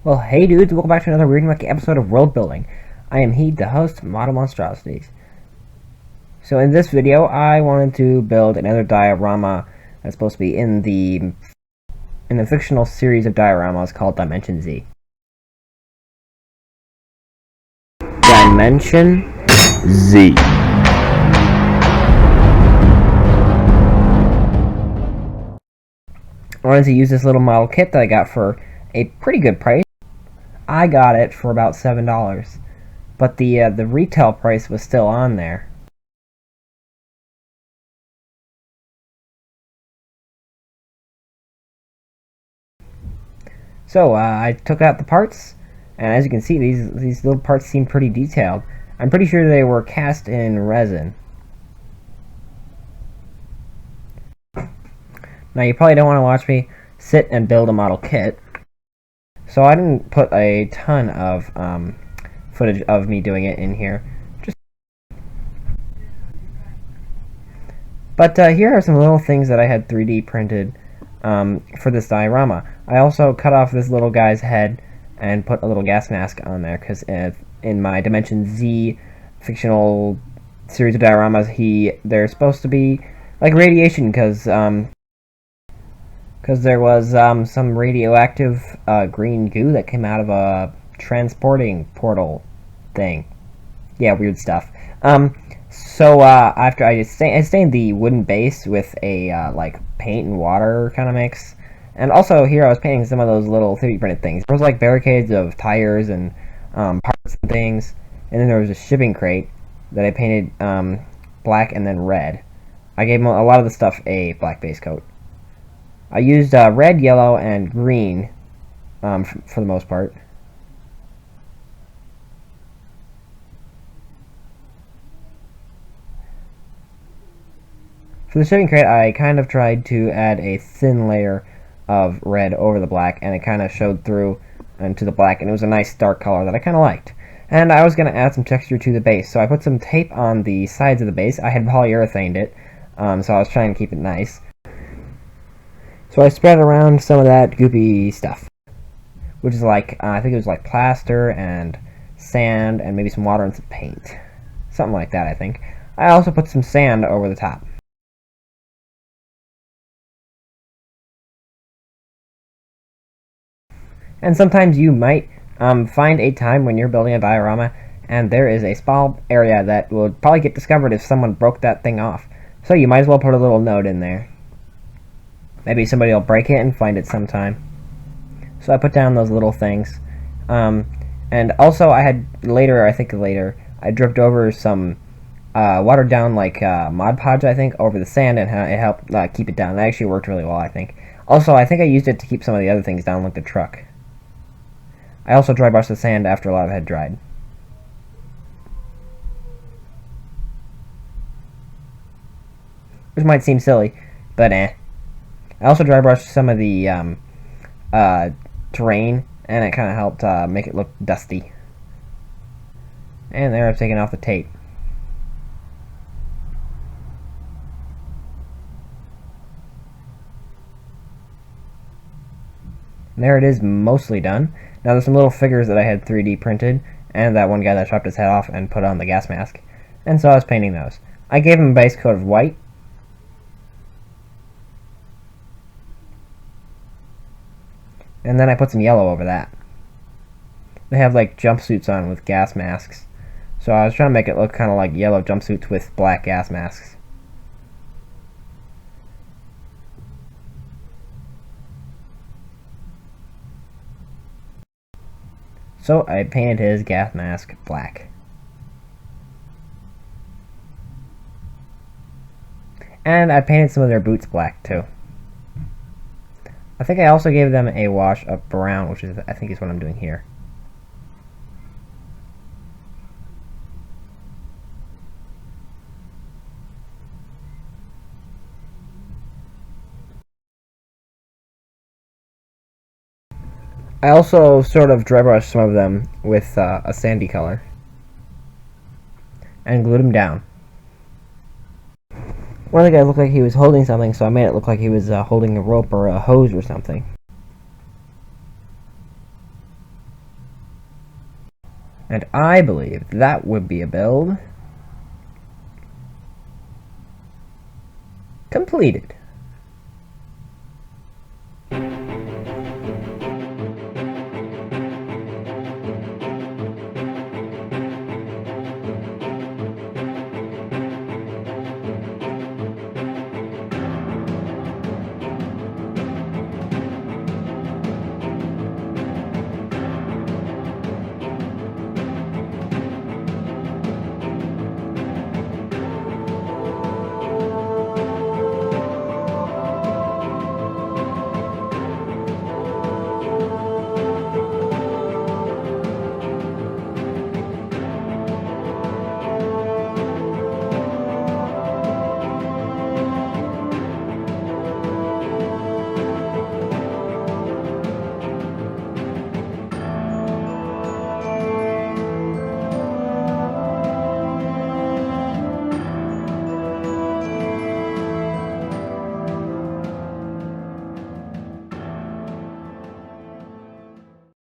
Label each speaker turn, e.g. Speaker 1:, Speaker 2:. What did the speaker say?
Speaker 1: Well, hey dudes, welcome back to another Weird and Wacky episode of World Building. I am Heed, the host, Model Monstrosities. So in this video, I wanted to build another diorama that's supposed to be in the fictional series of dioramas called Dimension Z. Dimension Z. I wanted to use this little model kit that I got for a pretty good price. I got it for about $7, but the retail price was still on there. So I took out the parts, and as you can see, these little parts seem pretty detailed. I'm pretty sure they were cast in resin. Now you probably don't want to watch me sit and build a model kit, so I didn't put a ton of footage of me doing it in here. But here are some little things that I had 3D printed for this diorama. I also cut off this little guy's head and put a little gas mask on there because in my Dimension Z fictional series of dioramas, they're supposed to be like radiation because there was some radioactive green goo that came out of a transporting portal thing. Yeah, weird stuff. So after I stained the wooden base with a like paint and water kind of mix, and also here I was painting some of those little 3D printed things. There was like barricades of tires and parts and things, and then there was a shipping crate that I painted black and then red. I gave a lot of the stuff a black base coat. I used red, yellow, and green for the most part. For the shipping crate, I kind of tried to add a thin layer of red over the black, and it kind of showed through into the black, and it was a nice dark color that I kind of liked. And I was going to add some texture to the base, so I put some tape on the sides of the base. I had polyurethaned it, so I was trying to keep it nice. So I spread around some of that goopy stuff, which is like, I think it was like plaster and sand and maybe some water and some paint. Something like that, I think. I also put some sand over the top. And sometimes you might find a time when you're building a diorama and there is a small area that will probably get discovered if someone broke that thing off. So you might as well put a little note in there. Maybe somebody will break it and find it sometime. So I put down those little things. And also I had later, I dripped over some watered down like Mod Podge, I think, over the sand, and it helped keep it down. It actually worked really well, I think. Also, I think I used it to keep some of the other things down, like the truck. I also dry brushed the sand after a lot of it had dried. Which might seem silly, but I also dry brushed some of the terrain, and it kind of helped make it look dusty. And there I've taken off the tape. And there it is, mostly done. Now there's some little figures that I had 3D printed, and that one guy that chopped his head off and put on the gas mask. And so I was painting those. I gave him a base coat of white. And then I put some yellow over that. They have like jumpsuits on with gas masks. So I was trying to make it look kind of like yellow jumpsuits with black gas masks. So I painted his gas mask black. And I painted some of their boots black too. I think I also gave them a wash of brown, which is, I think, is what I'm doing here. I also sort of dry brushed some of them with a sandy color and glued them down. One of the guys looked like he was holding something, so I made it look like he was holding a rope or a hose or something. And I believe that would be a build completed.